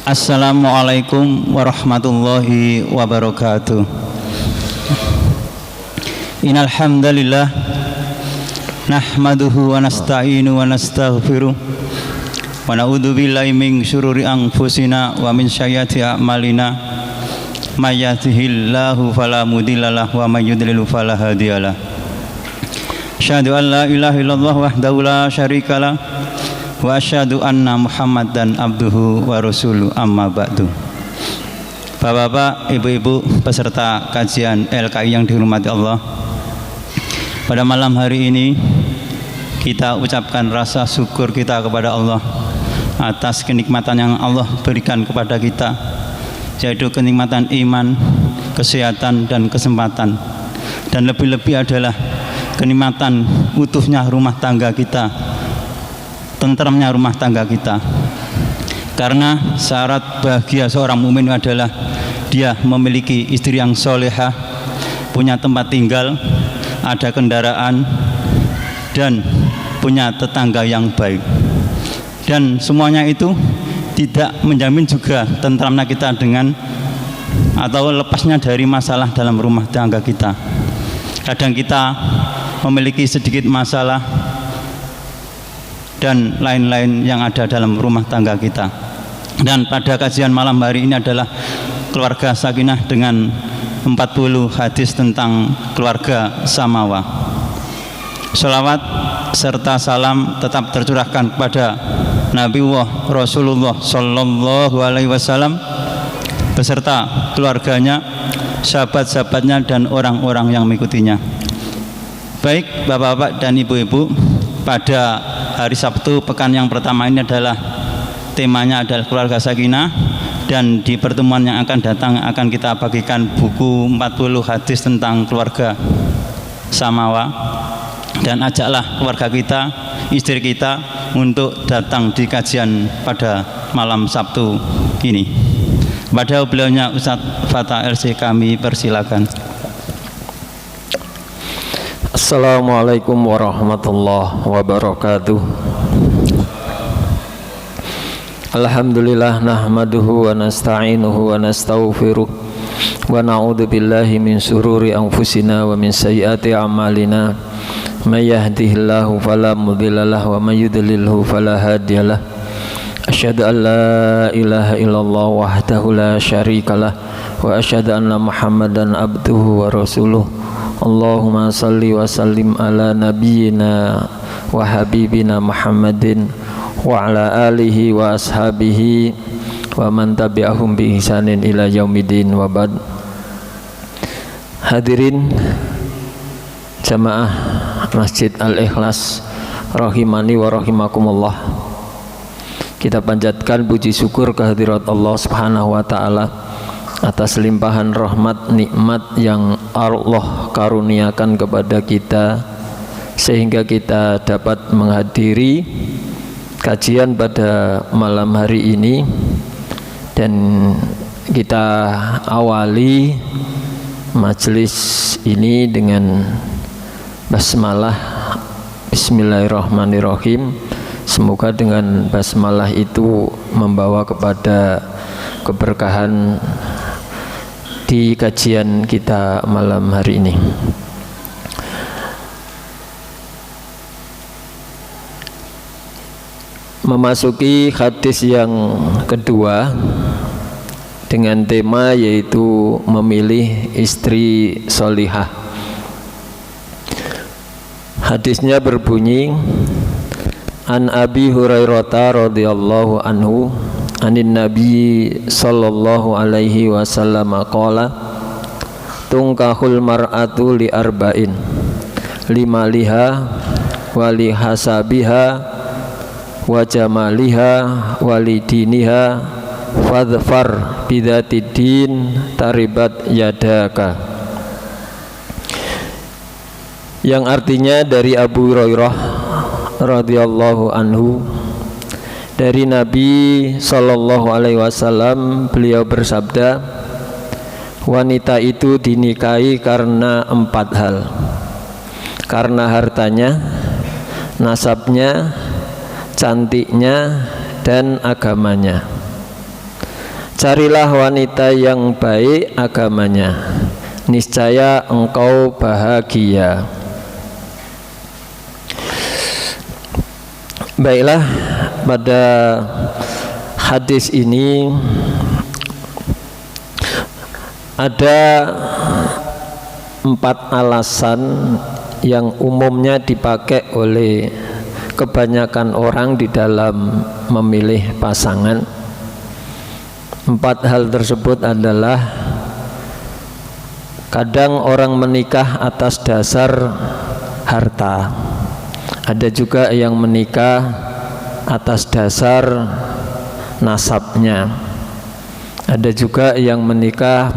Assalamualaikum warahmatullahi wabarakatuh. Innal hamdalillah nahmaduhu wa nasta'inu wa nastaghfiruh wa na'udzu billahi min syururi anfusina wa min sayyiati a'malina may yahdihillahu fala mudhillalah wa may yudlil fala hadiyalah. Asyhadu an la ilaha illallah wahdahu la syarikalah wa asyhadu anna Muhammadan abduhu wa rasuluh, amma ba'du. Bapak-bapak, ibu-ibu peserta kajian LKI yang dihormati Allah, pada malam hari ini kita ucapkan rasa syukur kita kepada Allah atas kenikmatan yang Allah berikan kepada kita, yaitu kenikmatan iman, kesehatan dan kesempatan, dan lebih-lebih adalah kenikmatan utuhnya rumah tangga kita, tentramnya rumah tangga kita. Karena syarat bahagia seorang mukmin adalah dia memiliki istri yang solehah, punya tempat tinggal, ada kendaraan, dan punya tetangga yang baik. Dan semuanya itu tidak menjamin juga tentramnya kita dengan atau lepasnya dari masalah dalam rumah tangga kita. Kadang kita memiliki sedikit masalah dan lain-lain yang ada dalam rumah tangga kita. Dan pada kajian malam hari ini adalah keluarga sakinah dengan 40 hadis tentang keluarga samawa. Sholawat serta salam tetap tercurahkan kepada Nabiullah Rasulullah Sallallahu Alaihi Wasallam beserta keluarganya, sahabat-sahabatnya, dan orang-orang yang mengikutinya. Baik bapak-bapak dan ibu-ibu, pada hari Sabtu pekan yang pertama ini adalah temanya adalah keluarga sakinah. Dan di pertemuan yang akan datang akan kita bagikan buku 40 hadis tentang keluarga samawa. Dan ajaklah keluarga kita, istri kita untuk datang di kajian pada malam Sabtu ini. Pada beliaunya Ustadz Fatah LC kami persilakan. Assalamualaikum warahmatullahi wabarakatuh. Alhamdulillah nahmaduhu wa nasta'inuhu wa nastaghfiruh wa na'udzu billahi min syururi anfusina wa min sayyiati a'malina may yahdihillahu fala mudhillalah wa may yudlilhu fala hadiyalah. Asyhadu an la ilaha illallah wahdahu la syarikalah wa asyhadu anna Muhammadan abduhu wa rasuluh. Allahumma salli wa sallim ala nabiyyina wa habibina Muhammadin wa ala alihi wa ashabihi wa man tabi'ahum bi ihsanin ila yaumidin wa ba'd. Hadirin jamaah Masjid Al-Ikhlas rahimani wa rahimakumullah, kita panjatkan puji syukur kehadirat Allah Subhanahu wa taala atas limpahan rahmat nikmat yang Allah karuniakan kepada kita sehingga kita dapat menghadiri kajian pada malam hari ini. Dan kita awali majelis ini dengan basmalah, bismillahirrahmanirrahim. Semoga dengan basmalah itu membawa kepada keberkahan di kajian kita malam hari ini. Memasuki hadis yang kedua dengan tema yaitu memilih istri solihah. Hadisnya berbunyi, An Abi Hurairah radhiyallahu anhu anin Nabi sallallahu alaihi wasallam qala tungkahul mar'atu li arba'in limaliha wa li hasabiha wa jamaliha wa li diniha fadhfar bidzatid din taribat yadaka. Yang artinya dari Abu Hurairah radhiyallahu anhu, dari Nabi sallallahu alaihi wasallam, beliau bersabda, wanita itu dinikahi karena 4 hal. Karena hartanya, nasabnya, cantiknya, dan agamanya. Carilah wanita yang baik agamanya, niscaya engkau bahagia. Baiklah, pada hadis ini ada 4 alasan yang umumnya dipakai oleh kebanyakan orang di dalam memilih pasangan. 4 hal tersebut adalah: kadang orang menikah atas dasar harta, ada juga yang menikah atas dasar nasabnya, ada juga yang menikah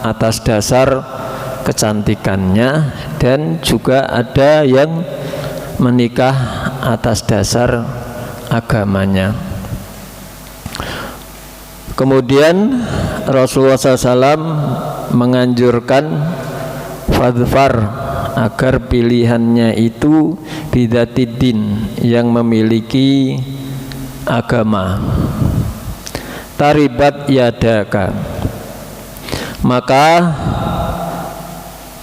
atas dasar kecantikannya, dan juga ada yang menikah atas dasar agamanya. Kemudian Rasulullah SAW menganjurkan fadfar, agar pilihannya itu bidatidin, yang memiliki agama. Taribat yadaka, maka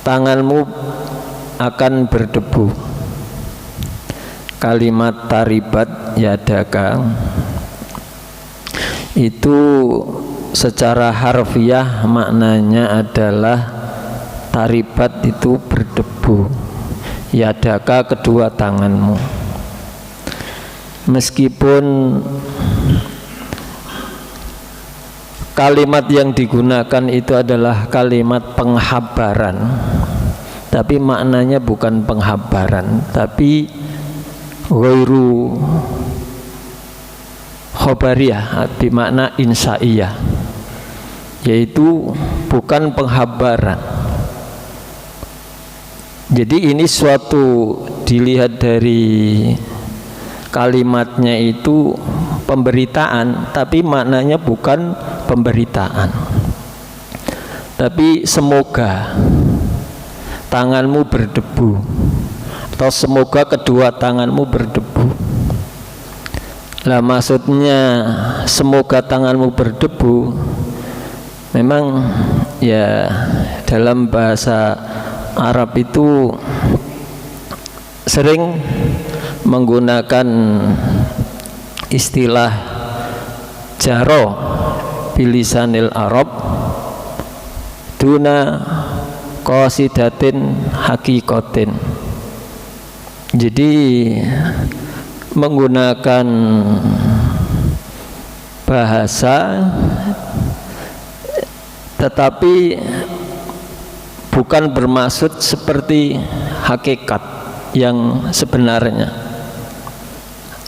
tanganmu akan berdebu. Kalimat taribat yadaka itu secara harfiah maknanya adalah taribat itu berdebu, yadaka kedua tanganmu. Meskipun kalimat yang digunakan itu adalah kalimat penghabaran, tapi maknanya bukan penghabaran, tapi ghairu khobariyah, bermakna insaiyah, yaitu bukan penghabaran. Jadi ini suatu, dilihat dari kalimatnya itu pemberitaan, tapi maknanya bukan pemberitaan, tapi semoga tanganmu berdebu, atau semoga kedua tanganmu berdebu. Lah maksudnya semoga tanganmu berdebu, memang ya dalam bahasa Arab itu sering menggunakan istilah jaro bilisanil Arab duna qasidatin hakikotin. Jadi menggunakan bahasa tetapi bukan bermaksud seperti hakikat yang sebenarnya.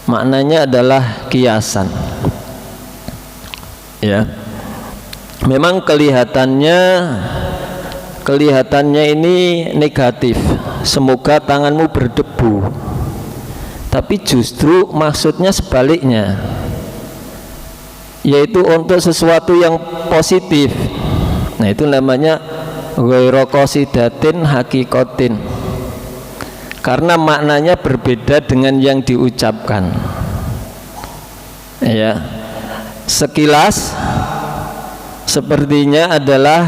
Maknanya adalah kiasan. Ya. Memang kelihatannya ini negatif. Semoga tanganmu berdebu. Tapi justru maksudnya sebaliknya, yaitu untuk sesuatu yang positif. Nah, itu namanya ghairu qasidatin hakikotin, karena maknanya berbeda dengan yang diucapkan. Ya, sekilas sepertinya adalah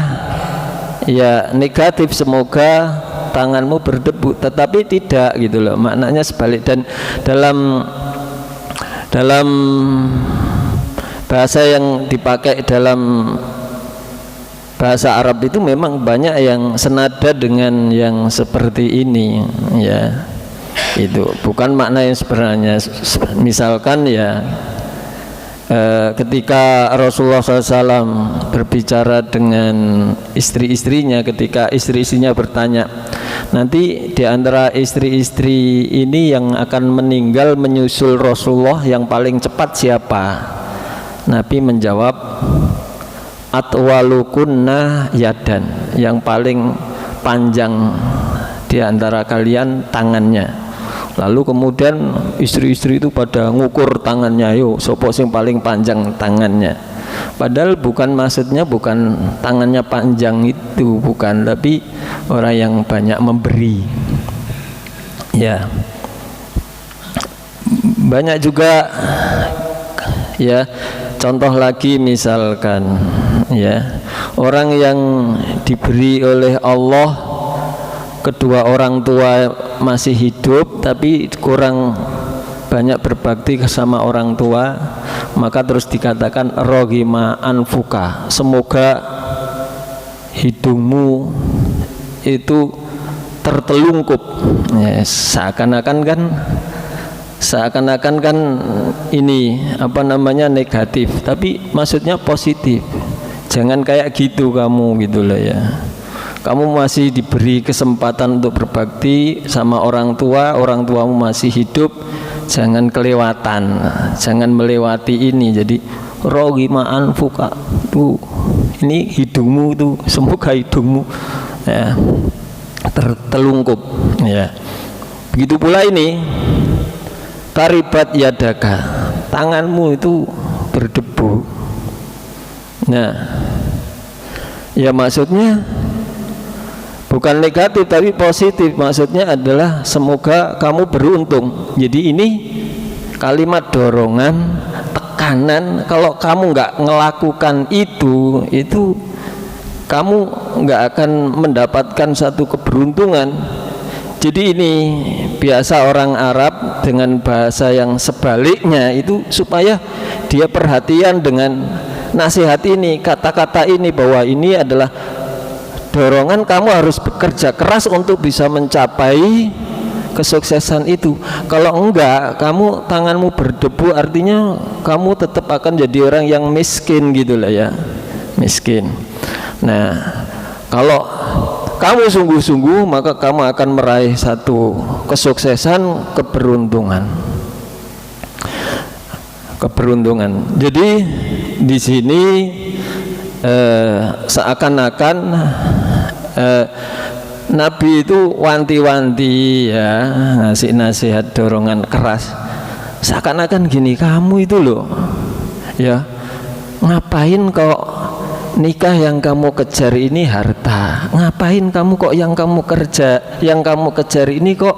ya negatif, semoga tanganmu berdebu, tetapi tidak gitu loh, maknanya sebalik. Dan dalam bahasa yang dipakai dalam bahasa Arab itu memang banyak yang senada dengan yang seperti ini, ya. Itu bukan makna yang sebenarnya. Misalkan ya ketika Rasulullah SAW berbicara dengan istri-istrinya, ketika istri-istrinya bertanya, nanti di antara istri-istri ini yang akan meninggal menyusul Rasulullah yang paling cepat siapa? Nabi menjawab, atwalukunna yadan, yang paling panjang di antara kalian tangannya. Lalu kemudian istri-istri itu pada ngukur tangannya, yuk sopo sing paling panjang tangannya. Padahal bukan maksudnya, bukan tangannya panjang itu, bukan, tapi orang yang banyak memberi. Ya, banyak juga Ya, contoh lagi misalkan ya, orang yang diberi oleh Allah kedua orang tua masih hidup tapi kurang banyak berbakti sama orang tua, maka terus dikatakan roghima anfuka, semoga hidungmu itu tertelungkup. Ya, seakan-akan kan ini apa namanya negatif, tapi maksudnya positif. Jangan kayak gitu kamu gitu lah ya. Kamu masih diberi kesempatan untuk berbakti sama orang tua, orang tuamu masih hidup, jangan kelewatan, jangan melewati ini. Jadi roghima anfuka tuh, ini hidungmu tuh, semoga hidungmu ya tertelungkup ya. Begitu pula ini taribat yadaka, tanganmu itu berdebu. Nah, ya maksudnya bukan negatif tapi positif, maksudnya adalah semoga kamu beruntung. Jadi ini kalimat dorongan, tekanan. Kalau kamu nggak melakukan itu kamu nggak akan mendapatkan satu keberuntungan. Jadi ini biasa orang Arab dengan bahasa yang sebaliknya itu supaya dia perhatian dengan nasihat ini, kata-kata ini, bahwa ini adalah dorongan kamu harus bekerja keras untuk bisa mencapai kesuksesan itu. Kalau enggak, kamu tanganmu berdebu, artinya kamu tetap akan jadi orang yang miskin gitulah ya, miskin. Nah, kalau kamu sungguh-sungguh, maka kamu akan meraih satu kesuksesan, keberuntungan. Jadi di sini seakan-akan Nabi itu wanti-wanti ya, ngasih nasihat dorongan keras. Seakan-akan gini, kamu itu loh ya, ngapain kok nikah, yang kamu kejar ini harta. Ngapain kamu kok yang kamu kejar ini kok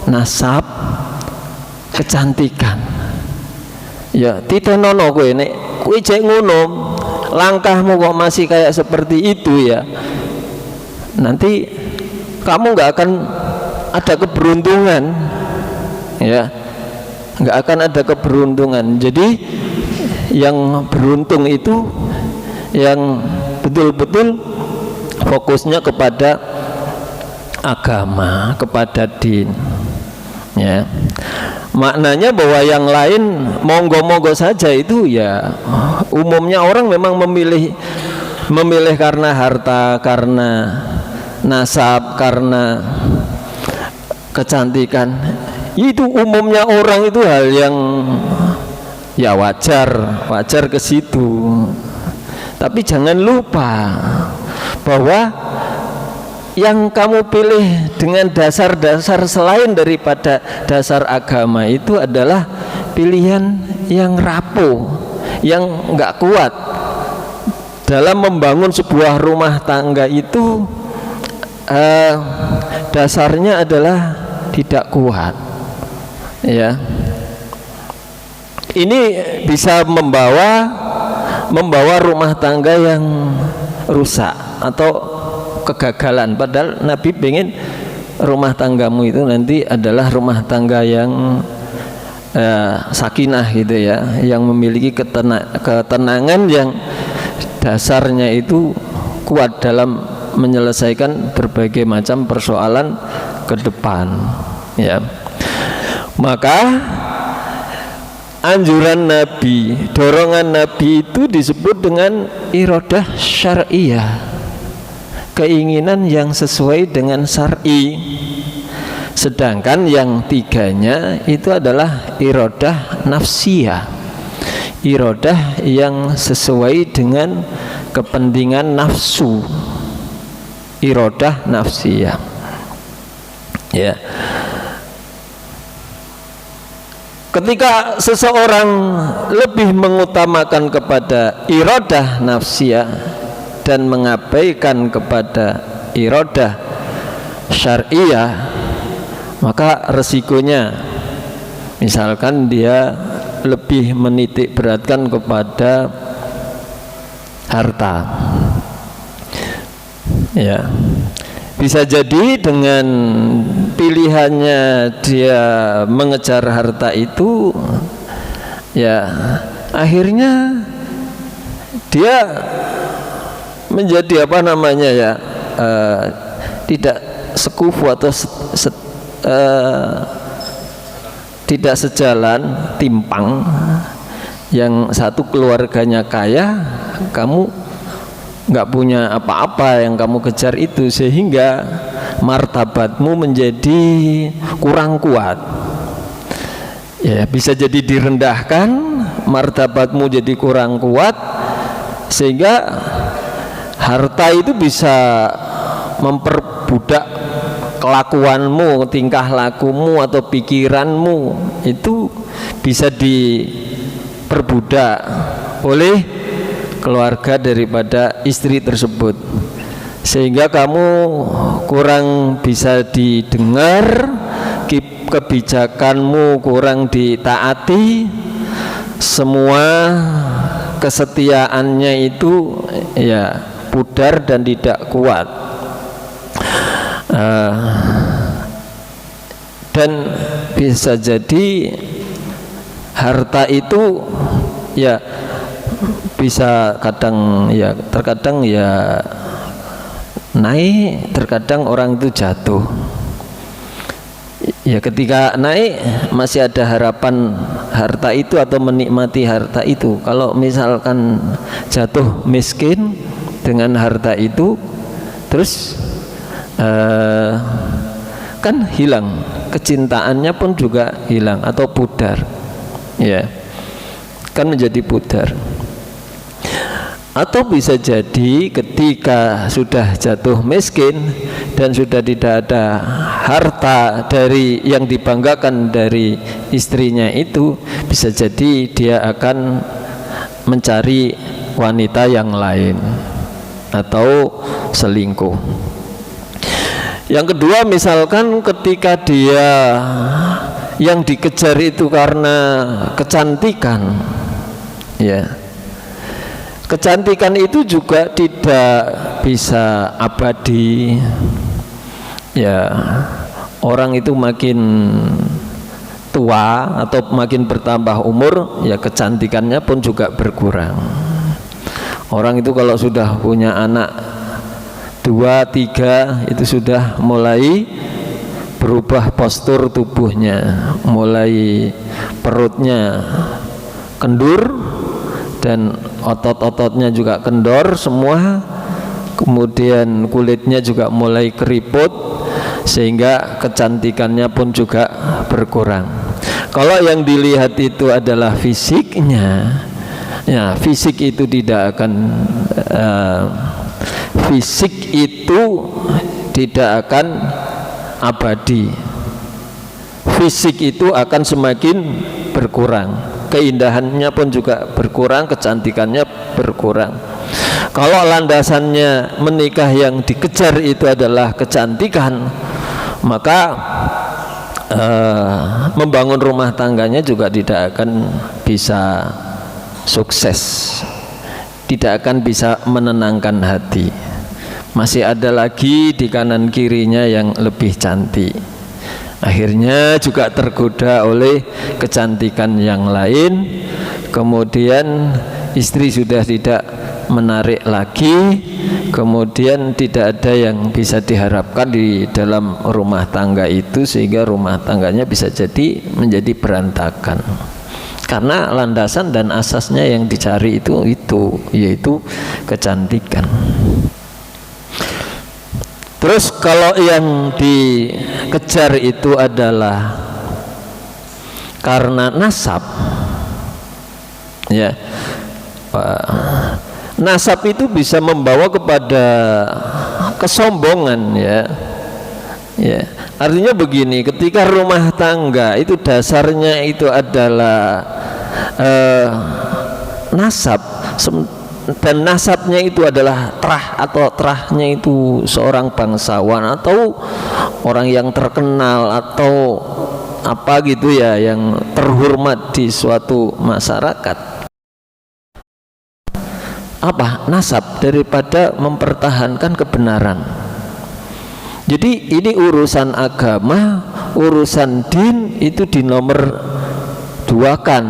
nasab, kecantikan. Ya, titenono kowe nek kowe jek ngono, langkahmu kok masih kayak seperti itu ya. Nanti kamu nggak akan ada keberuntungan. Ya. Nggak akan ada keberuntungan. Jadi yang beruntung itu yang betul-betul fokusnya kepada agama, kepada din ya. Maknanya bahwa yang lain monggo-monggo saja itu ya, umumnya orang memang memilih karena harta, karena nasab, karena kecantikan. Itu umumnya orang itu hal yang ya wajar ke situ. Tapi jangan lupa bahwa yang kamu pilih dengan dasar-dasar selain daripada dasar agama itu adalah pilihan yang rapuh, yang enggak kuat. Dalam membangun sebuah rumah tangga itu dasarnya adalah tidak kuat. Ya. Ini bisa membawa rumah tangga yang rusak atau kegagalan. Padahal Nabi pengen rumah tanggamu itu nanti adalah rumah tangga yang sakinah gitu ya, yang memiliki ketenangan, yang dasarnya itu kuat dalam menyelesaikan berbagai macam persoalan ke depan ya. Maka anjuran Nabi, dorongan Nabi itu disebut dengan iradah syar'iyah, keinginan yang sesuai dengan syar'i. Sedangkan yang tiganya itu adalah iradah nafsiyah, iradah yang sesuai dengan kepentingan nafsu, iradah nafsiyah ya. Ketika seseorang lebih mengutamakan kepada iradah nafsiyah dan mengabaikan kepada iradah syar'iyah, maka resikonya misalkan dia lebih menitik beratkan kepada harta. Ya, bisa jadi dengan pilihannya dia mengejar harta itu, ya akhirnya dia menjadi apa namanya ya, tidak sekufu atau tidak sejalan, timpang. Yang satu keluarganya kaya, kamu nggak punya apa-apa yang kamu kejar itu, sehingga martabatmu menjadi kurang kuat. Ya, bisa jadi direndahkan, martabatmu jadi kurang kuat, sehingga harta itu bisa memperbudak kelakuanmu, tingkah lakumu atau pikiranmu, itu bisa diperbudak oleh keluarga daripada istri tersebut, sehingga kamu kurang bisa didengar, kebijakanmu kurang ditaati, semua kesetiaannya itu ya pudar dan tidak kuat. Dan bisa jadi harta itu ya bisa kadang ya, terkadang ya naik, terkadang orang itu jatuh. Ya ketika naik masih ada harapan harta itu atau menikmati harta itu. Kalau misalkan jatuh miskin dengan harta itu, terus kan hilang, kecintaannya pun juga hilang atau pudar, ya kan menjadi pudar. Atau bisa jadi ketika sudah jatuh miskin dan sudah tidak ada harta dari yang dibanggakan dari istrinya itu, bisa jadi dia akan mencari wanita yang lain atau selingkuh. Yang kedua, misalkan ketika dia yang dikejar itu karena kecantikan, ya kecantikan itu juga tidak bisa abadi. Ya, orang itu makin tua atau makin bertambah umur, ya kecantikannya pun juga berkurang. Orang itu kalau sudah punya anak 2, 3 itu sudah mulai berubah postur tubuhnya, mulai perutnya kendur dan otot-ototnya juga kendor semua, kemudian kulitnya juga mulai keriput, sehingga kecantikannya pun juga berkurang. Kalau yang dilihat itu adalah fisiknya, ya fisik itu tidak akan fisik itu tidak akan abadi. Fisik itu akan semakin berkurang, keindahannya pun juga berkurang, kecantikannya berkurang. Kalau landasannya menikah yang dikejar itu adalah kecantikan, maka membangun rumah tangganya juga tidak akan bisa sukses, tidak akan bisa menenangkan hati. Masih ada lagi di kanan kirinya yang lebih cantik, akhirnya juga tergoda oleh kecantikan yang lain. Kemudian istri sudah tidak menarik lagi, kemudian tidak ada yang bisa diharapkan di dalam rumah tangga itu, sehingga rumah tangganya bisa jadi menjadi berantakan karena landasan dan asasnya yang dicari itu yaitu kecantikan. Terus kalau yang dikejar itu adalah karena nasab, ya nasab itu bisa membawa kepada kesombongan, ya. Artinya begini, ketika rumah tangga itu dasarnya itu adalah nasab, dan nasabnya itu adalah terah atau terahnya itu seorang bangsawan atau orang yang terkenal atau apa gitu ya yang terhormat di suatu masyarakat, apa nasab daripada mempertahankan kebenaran. Jadi ini urusan agama, urusan din itu dinomor duakan,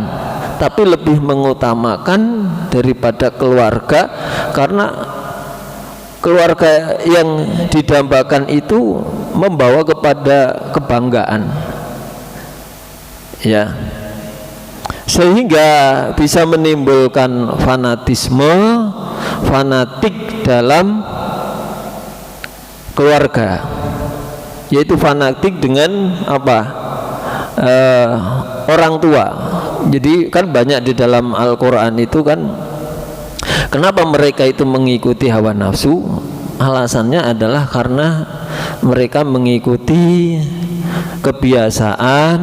tapi lebih mengutamakan daripada keluarga, karena keluarga yang didambakan itu membawa kepada kebanggaan, ya, sehingga bisa menimbulkan fanatik dalam keluarga, yaitu fanatik dengan apa? Orang tua. Jadi kan banyak di dalam Al-Quran itu kan, kenapa mereka itu mengikuti hawa nafsu? Alasannya adalah karena mereka mengikuti kebiasaan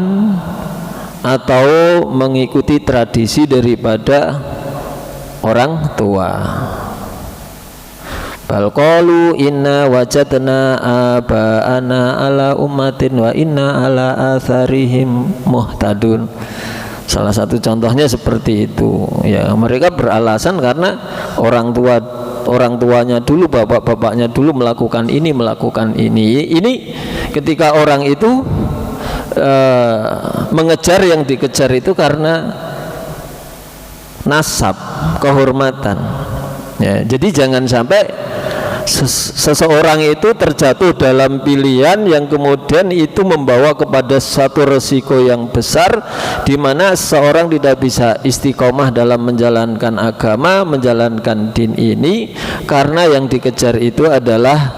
atau mengikuti tradisi daripada orang tua. Bal qalu inna wajadna aba'ana ala ummatin wa inna ala atharihim muhtadun. Salah satu contohnya seperti itu, ya, mereka beralasan karena orang tuanya dulu, bapak-bapaknya dulu melakukan ini. Ini ketika orang itu mengejar yang dikejar itu karena nasab, kehormatan, ya. Jadi jangan sampai seseorang itu terjatuh dalam pilihan yang kemudian itu membawa kepada satu resiko yang besar, di mana seseorang tidak bisa istiqomah dalam menjalankan agama, menjalankan din ini, karena yang dikejar itu adalah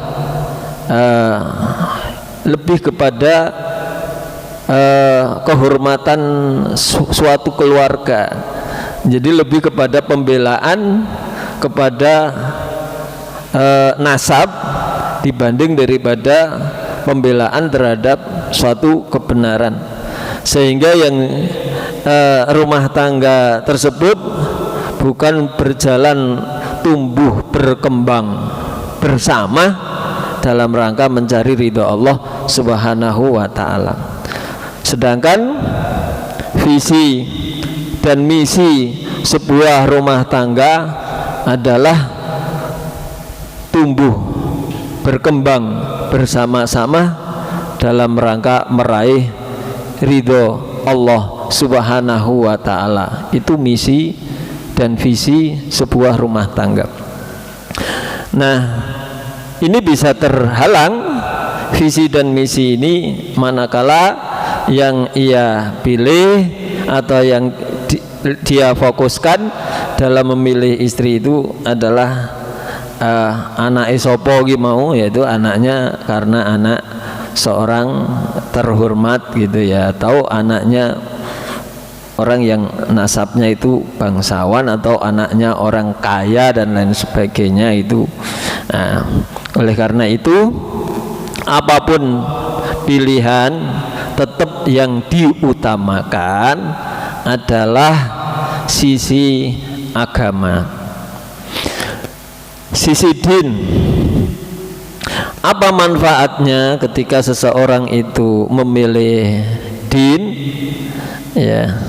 lebih kepada kehormatan suatu keluarga. Jadi lebih kepada pembelaan kepada nasab dibanding daripada pembelaan terhadap suatu kebenaran, sehingga yang rumah tangga tersebut bukan berjalan tumbuh berkembang bersama dalam rangka mencari ridha Allah Subhanahu wa ta'ala. Sedangkan visi dan misi sebuah rumah tangga adalah tumbuh berkembang bersama-sama dalam rangka meraih ridho Allah Subhanahu wa ta'ala. Itu misi dan visi sebuah rumah tangga. Nah, ini bisa terhalang visi dan misi ini manakala yang ia pilih atau yang dia fokuskan dalam memilih istri itu adalah anak sopo mau, yaitu anaknya karena anak seorang terhormat gitu ya, atau anaknya orang yang nasabnya itu bangsawan, atau anaknya orang kaya dan lain sebagainya itu. Nah, oleh karena itu apapun pilihan, tetap yang diutamakan adalah sisi agama, sisi din. Apa manfaatnya ketika seseorang itu memilih din? Ya,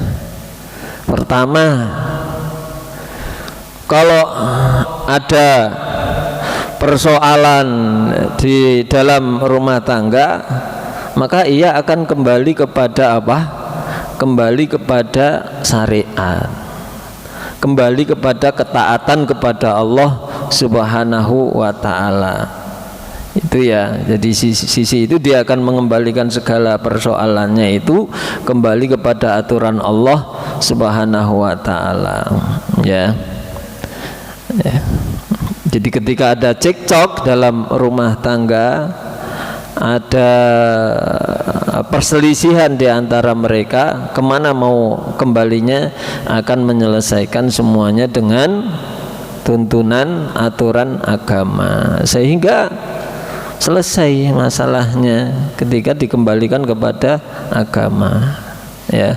pertama, kalau ada persoalan di dalam rumah tangga, maka ia akan kembali kepada apa? Kembali kepada syariat, kembali kepada ketaatan kepada Allah Subhanahu wa ta'ala. Itu ya, jadi sisi itu dia akan mengembalikan segala persoalannya itu kembali kepada aturan Allah Subhanahu wa ta'ala, ya. Jadi ketika ada cekcok dalam rumah tangga, ada perselisihan di antara mereka, kemana mau kembalinya? Akan menyelesaikan semuanya dengan tuntunan aturan agama, sehingga selesai masalahnya ketika dikembalikan kepada agama, ya.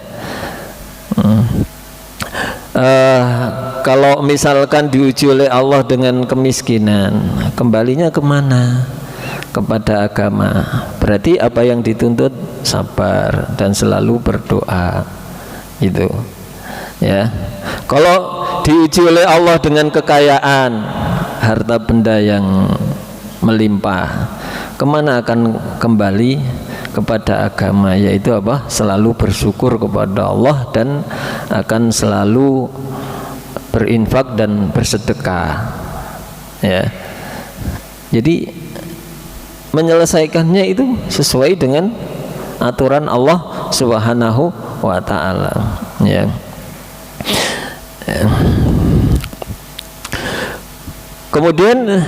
Kalau misalkan diuji oleh Allah dengan kemiskinan, kembalinya kemana? kepada agama. Berarti apa yang dituntut sabar dan selalu berdoa. Itu ya. Kalau diuji oleh Allah dengan kekayaan, harta benda yang melimpah, kemana akan kembali? Kepada agama, yaitu apa? Selalu bersyukur kepada Allah dan akan selalu berinfak dan bersedekah, ya. Jadi menyelesaikannya itu sesuai dengan aturan Allah Subhanahu wa ta'ala, ya. Kemudian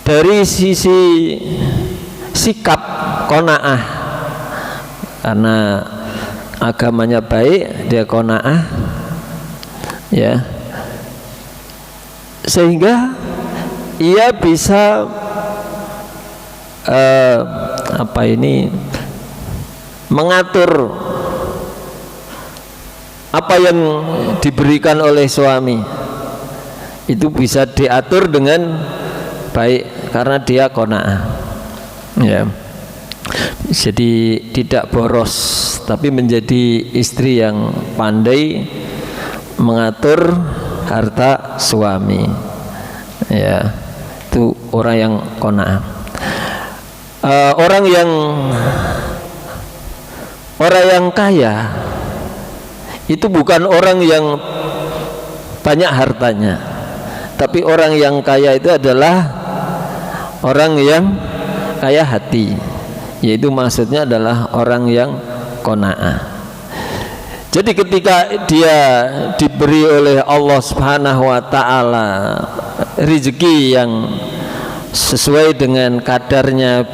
dari sisi sikap qanaah, karena agamanya baik, dia qanaah, ya, sehingga ia bisa mengatur apa yang diberikan oleh suami, itu bisa diatur dengan baik karena dia qanaah, ya. Jadi tidak boros, tapi menjadi istri yang pandai mengatur harta suami, ya. Itu orang yang qanaah. Orang yang kaya itu bukan orang yang banyak hartanya, tapi orang yang kaya itu adalah orang yang kaya hati, yaitu maksudnya adalah orang yang qanaah. Jadi ketika dia diberi oleh Allah Subhanahu wa ta'ala rezeki yang sesuai dengan kadarnya,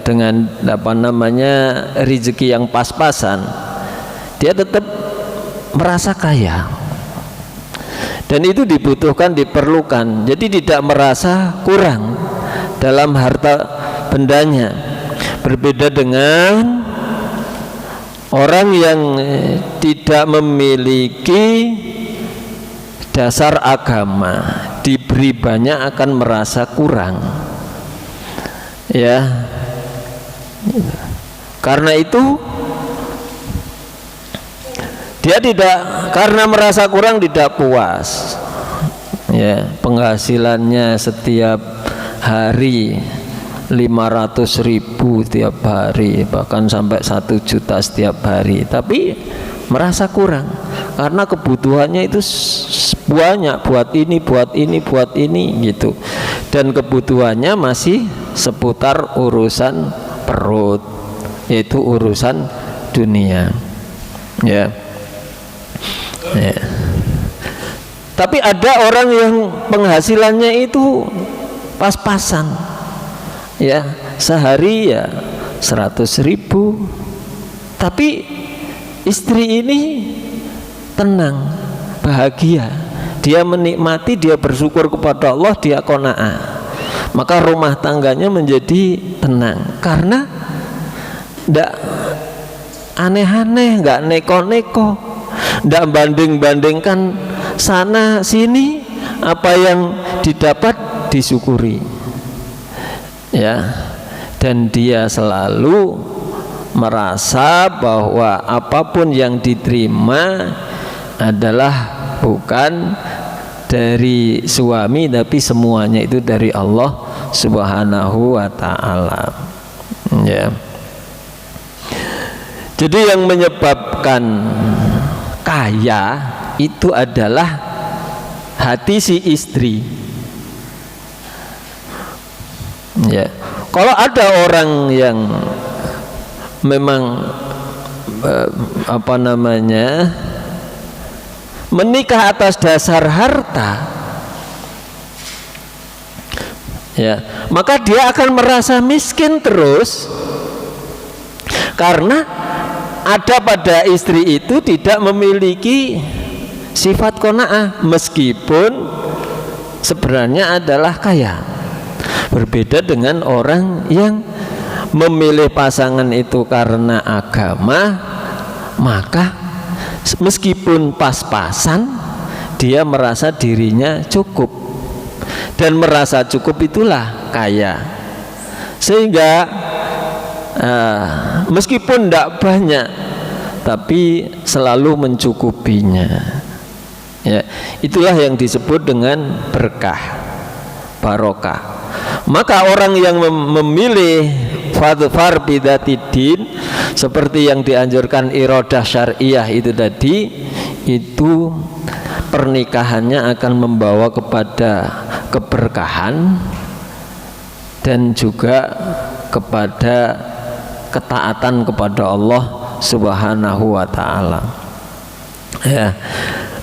dengan rezeki yang pas-pasan, dia tetap merasa kaya, dan itu dibutuhkan, diperlukan. Jadi tidak merasa kurang dalam harta bendanya. Berbeda dengan orang yang tidak memiliki dasar agama, diberi banyak akan merasa kurang, ya. Karena itu dia tidak, karena merasa kurang, tidak puas, ya. Penghasilannya setiap hari 500.000 tiap hari, bahkan sampai 1 juta setiap hari, tapi merasa kurang karena kebutuhannya itu banyak, buat ini, buat ini, buat ini, gitu. Dan kebutuhannya masih seputar urusan perut, yaitu urusan dunia, ya. Ya. Tapi ada orang yang penghasilannya itu pas-pasan, ya, sehari ya 100.000, tapi istri ini tenang, bahagia, dia menikmati, dia bersyukur kepada Allah, dia qanaah, maka rumah tangganya menjadi tenang karena tidak aneh-aneh, nggak neko-neko, tidak banding-bandingkan sana sini. Apa yang didapat disyukuri, ya. Dan dia selalu merasa bahwa apapun yang diterima adalah bukan dari suami, tapi semuanya itu dari Allah Subhanahu wa ta'ala, ya. Jadi yang menyebabkan kaya itu adalah hati si istri, ya. Kalau ada orang yang memang menikah atas dasar harta, ya, maka dia akan merasa miskin terus, karena ada pada istri itu tidak memiliki sifat qanaah meskipun sebenarnya adalah kaya. Berbeda dengan orang yang memilih pasangan itu karena agama, maka meskipun pas-pasan dia merasa dirinya cukup. dan merasa cukup itulah kaya. Sehingga meskipun tidak banyak tapi selalu mencukupinya. Ya, itulah yang disebut dengan berkah, barokah. Maka orang yang memilih fadfar bidatidin seperti yang dianjurkan iradah syariah itu tadi, itu pernikahannya akan membawa kepada keberkahan dan juga kepada ketaatan kepada Allah Subhanahu wa ta'ala. Ya.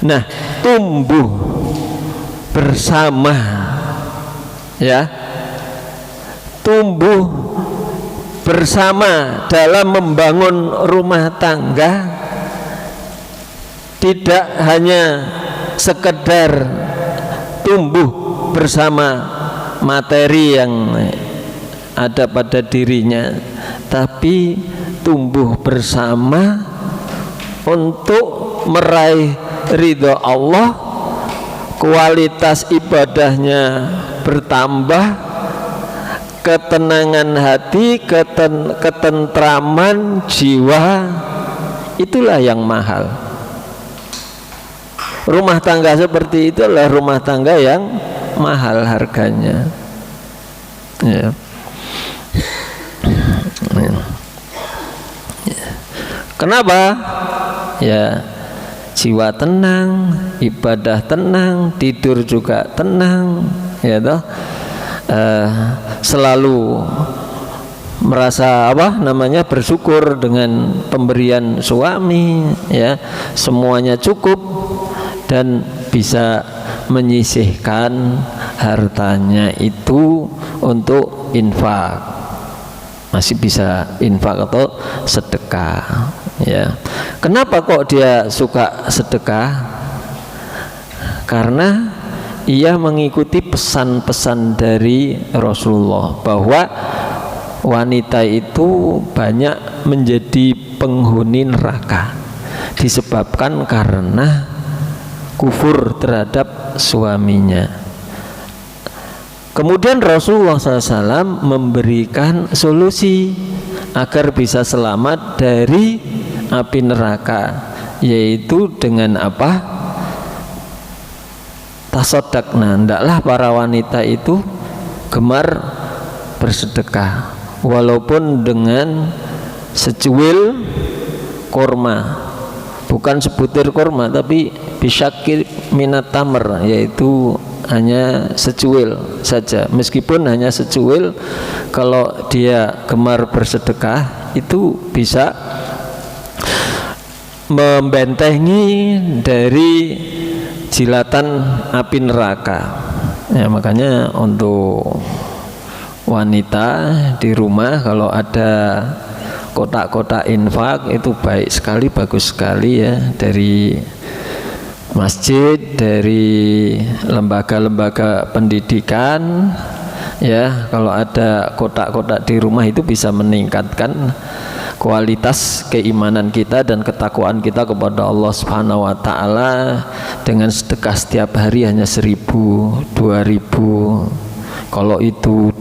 Nah, tumbuh bersama, ya, tumbuh bersama dalam membangun rumah tangga tidak hanya sekedar tumbuh bersama materi yang ada pada dirinya, tapi tumbuh bersama untuk meraih ridho Allah, kualitas ibadahnya bertambah, ketenangan hati, ketentraman jiwa, itulah yang mahal. Rumah tangga seperti itu adalah rumah tangga yang mahal harganya. Ya. Kenapa? Ya, jiwa tenang, ibadah tenang, tidur juga tenang, ya toh. Selalu merasa bersyukur dengan pemberian suami, ya, semuanya cukup dan bisa menyisihkan hartanya itu untuk infak, masih bisa infak atau sedekah, ya. Kenapa kok dia suka sedekah? Karena ia mengikuti pesan-pesan dari Rasulullah bahwa wanita itu banyak menjadi penghuni neraka disebabkan karena kufur terhadap suaminya. Kemudian Rasulullah SAW memberikan solusi agar bisa selamat dari api neraka, yaitu dengan apa? Tasodakna, hendaklah para wanita itu gemar bersedekah walaupun dengan secuil kurma, bukan sebutir kurma tapi bisyakir minat tamr, yaitu hanya secuil saja. Meskipun hanya secuil, kalau dia gemar bersedekah itu bisa membentengi dari jilatan api neraka. Ya, makanya untuk wanita di rumah kalau ada kotak-kotak infak itu baik sekali, bagus sekali, ya, dari masjid, dari lembaga-lembaga pendidikan, ya. Kalau ada kotak-kotak di rumah itu bisa meningkatkan kualitas keimanan kita dan ketakwaan kita kepada Allah Subhanahu wa ta'ala. Dengan sedekah setiap hari hanya 1.000, 2.000, kalau itu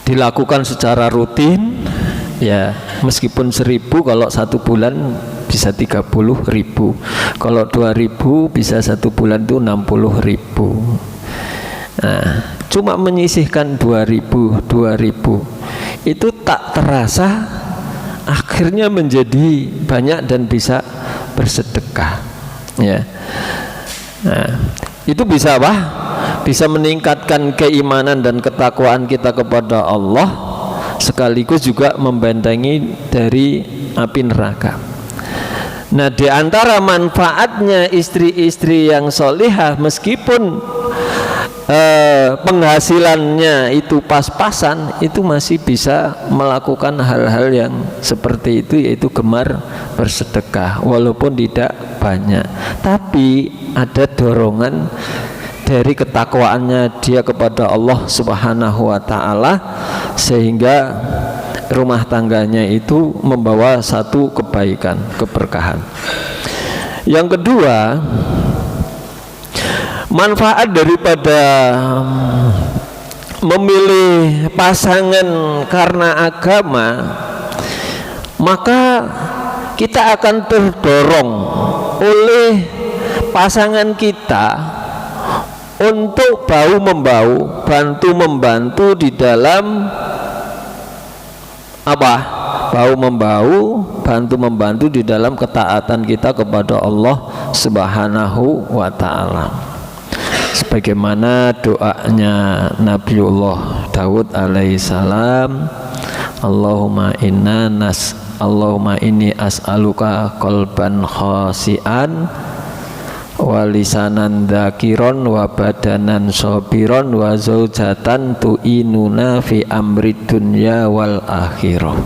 dilakukan secara rutin, ya, meskipun 1.000, kalau 1 bulan bisa 30.000, kalau 2.000 bisa 1 bulan itu 60.000. Nah, cuma menyisihkan 2.000 itu tak terasa akhirnya menjadi banyak dan bisa bersedekah, ya. Nah, itu bisa apa? Bisa meningkatkan keimanan dan ketakwaan kita kepada Allah, sekaligus juga membentengi dari api neraka. Nah, di antara manfaatnya istri-istri yang solihah, meskipun penghasilannya itu pas-pasan, itu masih bisa melakukan hal-hal yang seperti itu, yaitu gemar bersedekah walaupun tidak banyak, tapi ada dorongan dari ketakwaannya dia kepada Allah Subhanahu wa ta'ala, sehingga rumah tangganya itu membawa satu kebaikan, keberkahan. Yang kedua, Manfaat daripada memilih pasangan karena agama, maka kita akan terdorong oleh pasangan kita untuk bahu-membahu, bantu-membantu di dalam apa? Bahu-membahu, bantu-membantu di dalam ketaatan kita kepada Allah Subhanahu wa ta'ala. Sebagaimana doanya Nabiullah Daud alaihissalam, Allahumma inni as'aluka qalban khasi'an wa lisanan dzakiron wa badanan sabiron wa zaujatan tu'inuna fi amri dunya wal akhirah.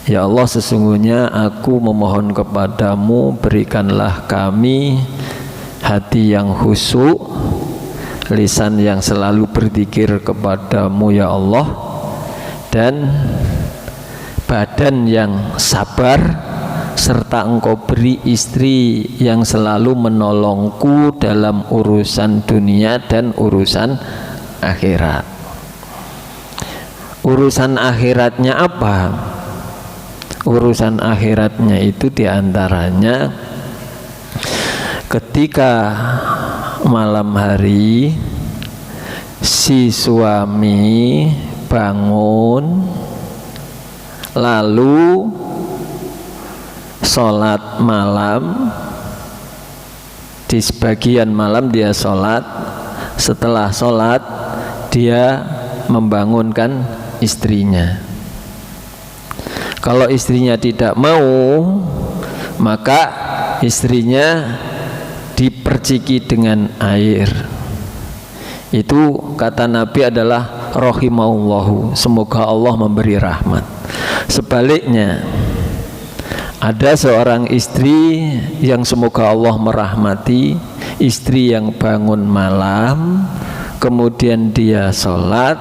Ya Allah, sesungguhnya aku memohon kepadamu, berikanlah kami hati yang khusyuk, lisan yang selalu berzikir kepadamu ya Allah, dan badan yang sabar, serta engkau beri istri yang selalu menolongku dalam urusan dunia dan urusan akhirat. Urusan akhiratnya apa? Urusan akhiratnya itu diantaranya ketika malam hari si suami bangun lalu sholat malam, di sebagian malam dia sholat, setelah sholat dia membangunkan istrinya. Kalau istrinya tidak mau, maka istrinya diperciki dengan air. Itu kata Nabi adalah rahimahullahu, semoga Allah memberi rahmat. Sebaliknya, ada seorang istri yang semoga Allah merahmati, istri yang bangun malam, kemudian dia sholat,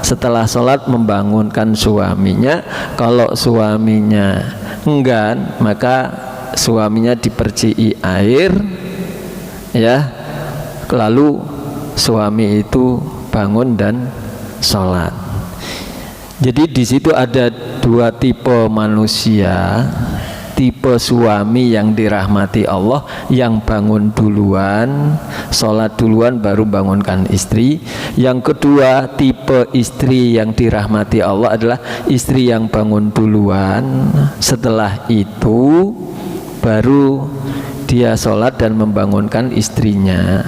setelah sholat membangunkan suaminya. Kalau suaminya enggan, maka suaminya diperciki air, ya, lalu suami itu bangun dan sholat. Jadi di situ ada dua tipe manusia. Tipe suami yang dirahmati Allah, yang bangun duluan, sholat duluan baru bangunkan istri. Yang kedua, tipe istri yang dirahmati Allah adalah istri yang bangun duluan, setelah itu baru dia sholat dan membangunkan istrinya.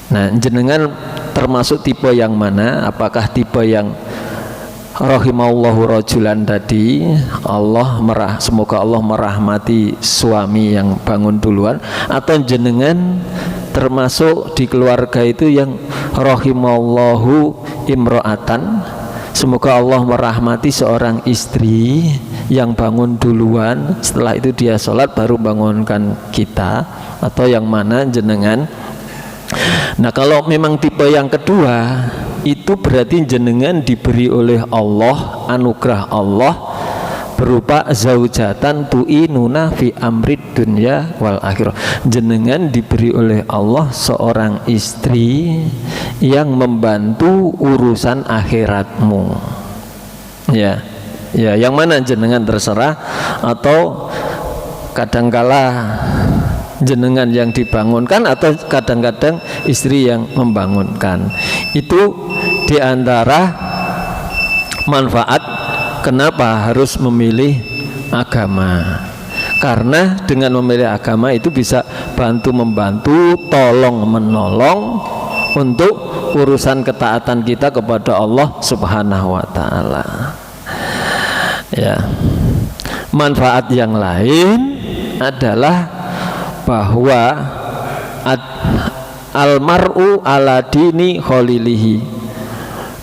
Nah, jenengan termasuk tipe yang mana? Apakah tipe yang rahimallahu rajulan tadi, semoga Allah merahmati suami yang bangun duluan, atau jenengan termasuk di keluarga itu yang rahimallahu imro'atan, semoga Allah merahmati seorang istri yang bangun duluan, setelah itu dia sholat baru bangunkan kita, atau yang mana jenengan? Nah, kalau memang tipe yang kedua, itu berarti jenengan diberi oleh Allah, anugerah Allah berupa zaujatan tu'inuna fi amrid dunya wal akhirah. Jenengan diberi oleh Allah seorang istri yang membantu urusan akhiratmu. Ya, yang mana jenengan terserah, atau kadangkala jenengan yang dibangunkan atau kadang-kadang istri yang membangunkan. Itu diantara manfaat kenapa harus memilih agama. Karena dengan memilih agama itu bisa bantu-membantu, tolong-menolong untuk urusan ketaatan kita kepada Allah Subhanahu wa ta'ala. Ya. Manfaat yang lain adalah bahwa almar'u ala dini khalilihi,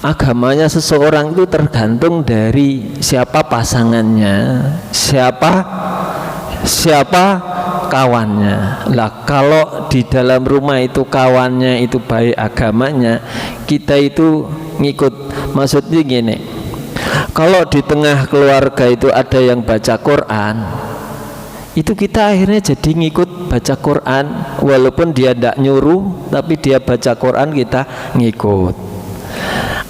agamanya seseorang itu tergantung dari siapa pasangannya, siapa kawannya. Lah kalau di dalam rumah itu kawannya itu baik agamanya, kita itu ngikut. Maksudnya gini, kalau di tengah keluarga itu ada yang baca Quran, itu kita akhirnya jadi ngikut baca Quran, walaupun dia tidak nyuruh tapi dia baca Quran kita ngikut.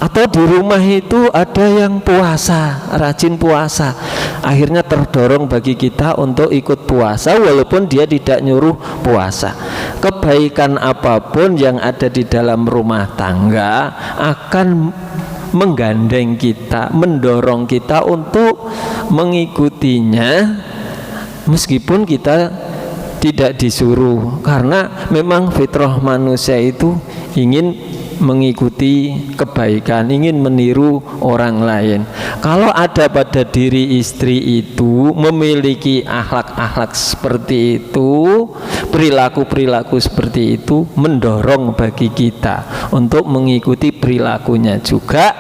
Atau di rumah itu ada yang puasa, rajin puasa, akhirnya terdorong bagi kita untuk ikut puasa walaupun dia tidak nyuruh puasa. Kebaikan apapun yang ada di dalam rumah tangga akan menggandeng kita, mendorong kita untuk mengikutinya meskipun kita tidak disuruh, karena memang fitrah manusia itu ingin mengikuti kebaikan, ingin meniru orang lain. Kalau ada pada diri istri itu memiliki akhlak-akhlak seperti itu, perilaku-perilaku seperti itu, mendorong bagi kita untuk mengikuti perilakunya juga,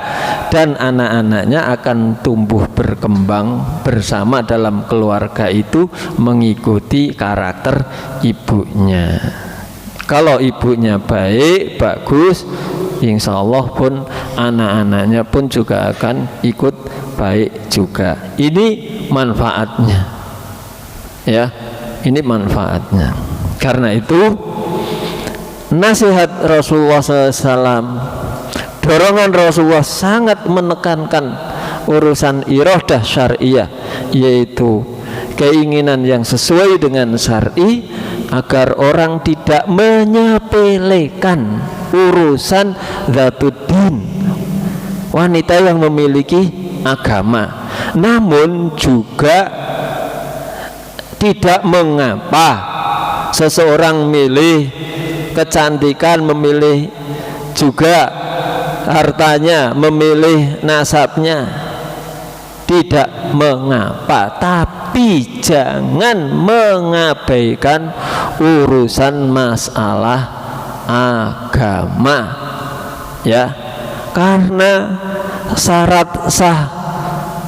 dan anak-anaknya akan tumbuh berkembang bersama dalam keluarga itu mengikuti karakter ibunya. Kalau ibunya baik, bagus, insya Allah pun anak-anaknya pun juga akan ikut baik juga. Ini manfaatnya, ya, ini manfaatnya. Karena itu nasihat Rasulullah SAW, dorongan Rasulullah sangat menekankan urusan iradah syariah, yaitu keinginan yang sesuai dengan syar'i, agar orang tidak menyepelekan urusan zatuddin, wanita yang memiliki agama. Namun juga tidak mengapa seseorang milih kecantikan, memilih juga hartanya, memilih nasabnya, tidak mengapa, tapi jangan mengabaikan urusan masalah agama, ya, karena syarat sah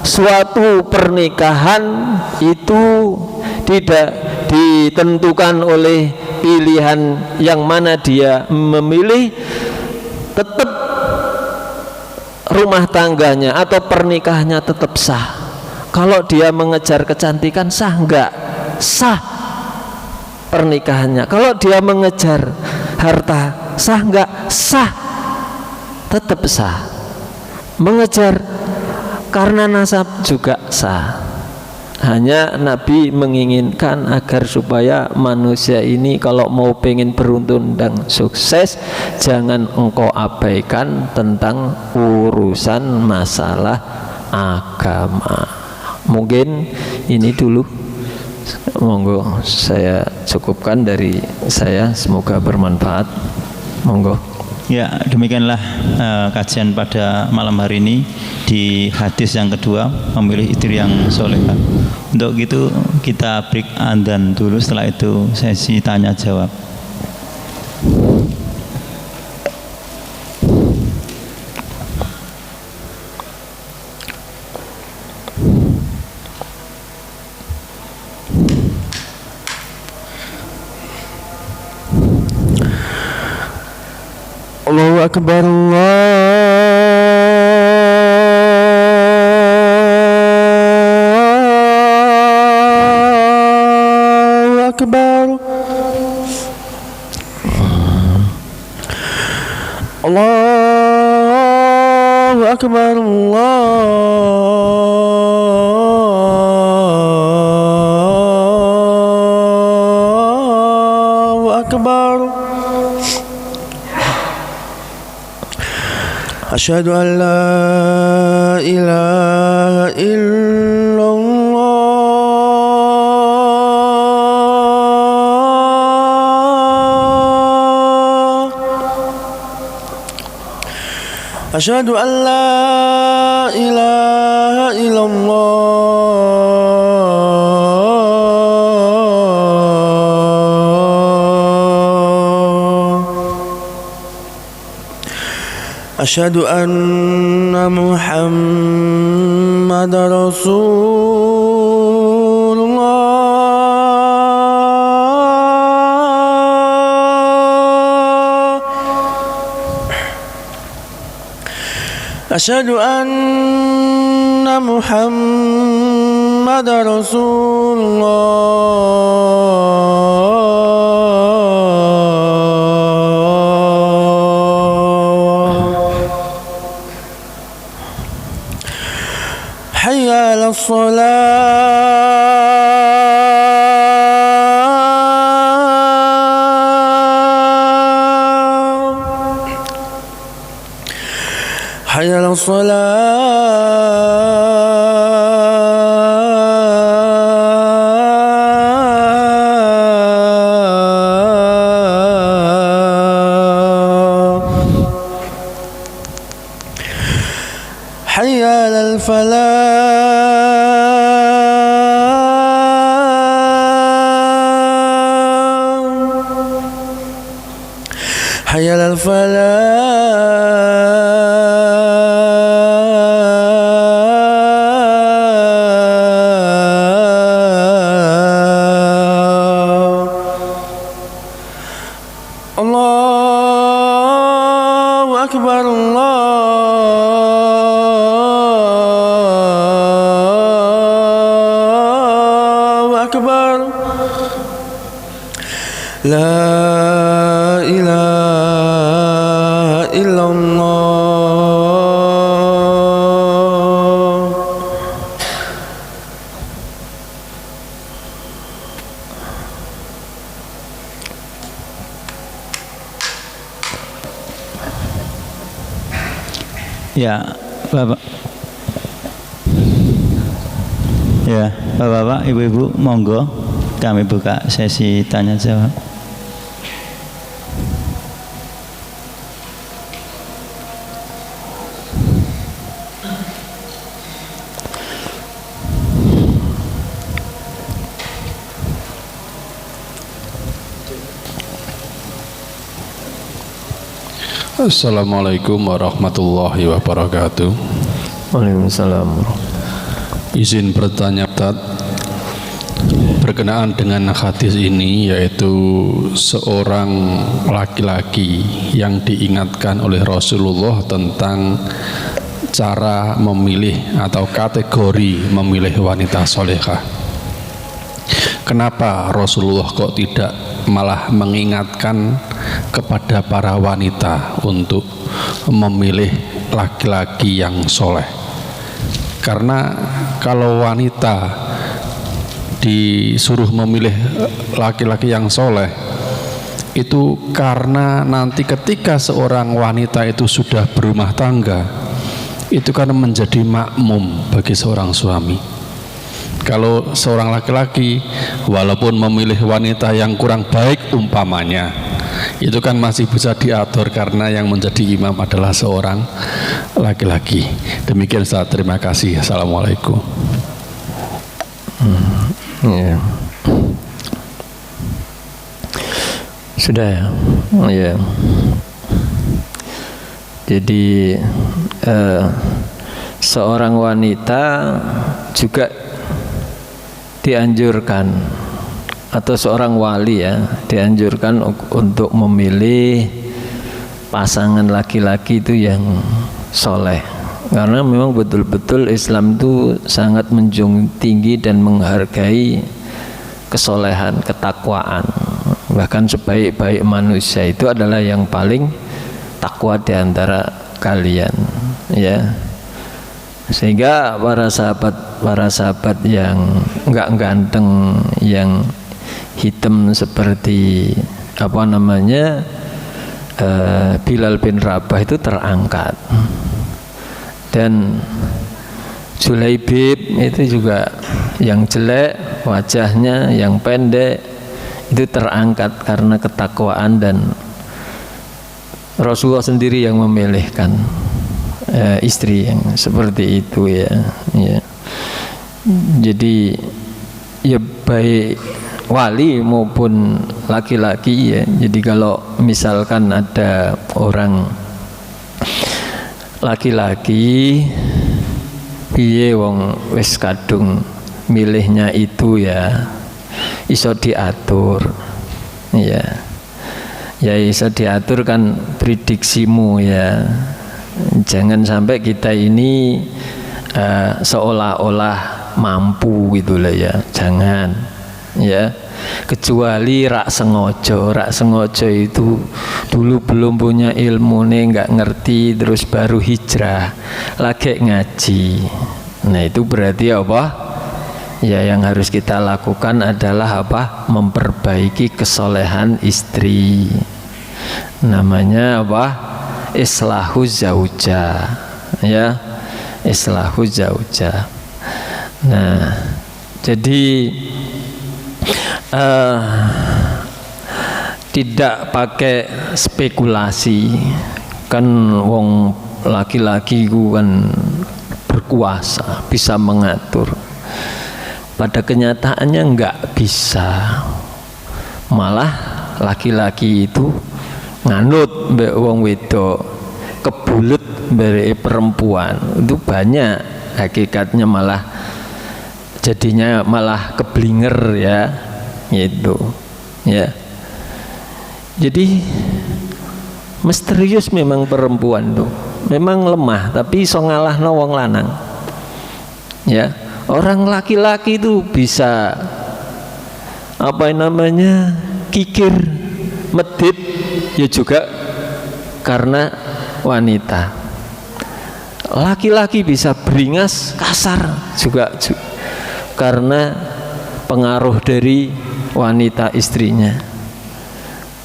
suatu pernikahan itu tidak ditentukan oleh pilihan yang mana dia memilih, tetap rumah tangganya atau pernikahannya tetap sah. Kalau dia mengejar kecantikan, sah enggak? Sah pernikahannya. Kalau dia mengejar harta, sah enggak? Sah, tetap sah. Mengejar karena nasab juga sah. Hanya Nabi menginginkan agar supaya manusia ini kalau mau pengen beruntun dan sukses, jangan engkau abaikan tentang urusan masalah agama. Mungkin ini dulu, monggo saya cukupkan dari saya, semoga bermanfaat. Monggo. Ya, demikianlah kajian pada malam hari ini di hadis yang kedua, memilih istri yang solehah. Untuk itu kita break adzan dulu, setelah itu sesi tanya jawab. Allahu Akbar, Allahu Akbar, Allahu Akbar, Allahu Akbar. Asyhadu an la ilaha illallah. Asyhadu an la ilaha illallah. Asyhadu anna Muhammadar Rasulullah. Asyhadu anna Muhammadar Rasulullah. حي على الصلاة حي على الفلاح حي على الفلاح الله أكبر الله أكبر لا إله إلا الله. Ya, Bapak. Ya, Bapak-bapak, Ibu-ibu, monggo kami buka sesi tanya jawab. Assalamualaikum warahmatullahi wabarakatuh. Waalaikumsalam. Izin bertanya, Ustaz, berkenaan dengan hadis ini, yaitu seorang laki-laki yang diingatkan oleh Rasulullah tentang cara memilih atau kategori memilih wanita solehah. Kenapa Rasulullah kok tidak malah mengingatkan kepada para wanita untuk memilih laki-laki yang soleh? Karena kalau wanita disuruh memilih laki-laki yang soleh, itu karena nanti ketika seorang wanita itu sudah berumah tangga, itu kan menjadi makmum bagi seorang suami. Kalau seorang laki-laki walaupun memilih wanita yang kurang baik umpamanya, itu kan masih bisa diatur karena yang menjadi imam adalah seorang laki-laki. Demikian Ustaz, terima kasih. Assalamualaikum. Ya. Sudah ya. Ya. Jadi seorang wanita juga dianjurkan, atau seorang wali ya, dianjurkan untuk memilih pasangan laki-laki itu yang soleh, karena memang betul-betul Islam itu sangat menjunjung tinggi dan menghargai kesolehan, ketakwaan. Bahkan sebaik-baik manusia itu adalah yang paling takwa di antara kalian, ya. Sehingga para sahabat yang enggak ganteng, yang hitam seperti Bilal bin Rabah itu terangkat, dan Julaibib itu juga yang jelek wajahnya, yang pendek itu terangkat karena ketakwaan, dan Rasulullah sendiri yang memilihkan istri yang seperti itu ya. Jadi ya baik wali maupun laki-laki ya. Jadi kalau misalkan ada orang laki-laki piye wong wis kadung milihnya itu ya iso diatur ya. Ya iso diatur kan prediksimu ya. Jangan sampai kita ini seolah-olah mampu gitu lah ya, jangan ya. Kecuali rak sengojo itu dulu belum punya ilmu nih, nggak ngerti, terus baru hijrah lagi ngaji. Nah itu berarti apa? Ya yang harus kita lakukan adalah apa? Memperbaiki kesolehan istri. Namanya apa? Islahu zauja, ya, islahu zauja. Nah, jadi tidak pakai spekulasi, kan wong laki-laki ku kan berkuasa, bisa mengatur. Pada kenyataannya enggak bisa. Malah laki-laki itu nganut mbek wong wedok, kebulet mbek perempuan. Itu banyak hakikatnya, malah jadinya malah keblinger ya, gitu ya. Jadi misterius memang perempuan tuh, memang lemah tapi iso ngalahno wong lanang ya. Orang laki-laki itu bisa apa namanya kikir medit ya juga karena wanita. Laki-laki bisa beringas kasar juga karena pengaruh dari wanita istrinya.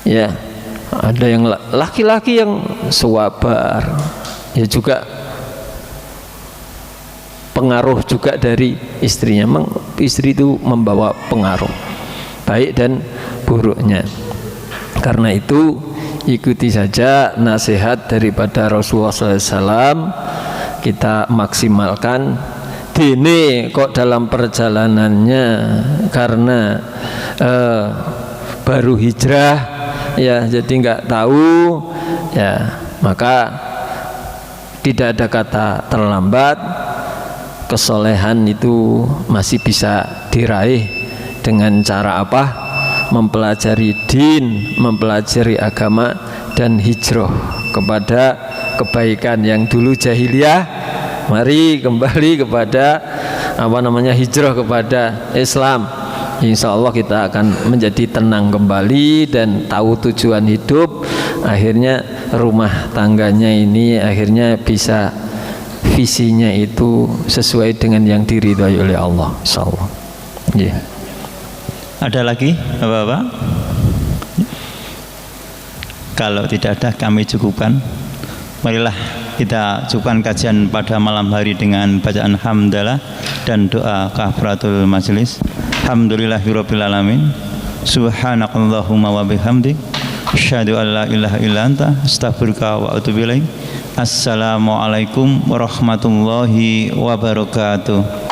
Ya, ada yang laki-laki yang sabar, ya juga pengaruh juga dari istrinya. Memang istri itu membawa pengaruh baik dan buruknya. Karena itu ikuti saja nasihat daripada Rasulullah SAW, kita maksimalkan. Dene kok dalam perjalanannya karena baru hijrah ya, jadi nggak tahu ya, maka tidak ada kata terlambat. Kesolehan itu masih bisa diraih dengan cara apa? Mempelajari din, mempelajari agama, dan hijrah kepada kebaikan yang dulu jahiliyah. Mari kembali kepada apa namanya, hijrah kepada Islam. Insya Allah kita akan menjadi tenang kembali dan tahu tujuan hidup. Akhirnya rumah tangganya ini akhirnya bisa visinya itu sesuai dengan yang diridhai oleh Allah. Insya Allah. Yeah. Ada lagi Bapak-bapak? Kalau tidak ada kami cukupkan. Marilah kita cukupkan kajian pada malam hari dengan bacaan hamdalah dan doa kafaratul majelis. Alhamdulillahirabbil alamin. Subhanakallahumma wa bihamdik, asyhadu an la ilaha illa anta, astaghfiruka wa atubu ilaik. Assalamualaikum warahmatullahi wabarakatuh.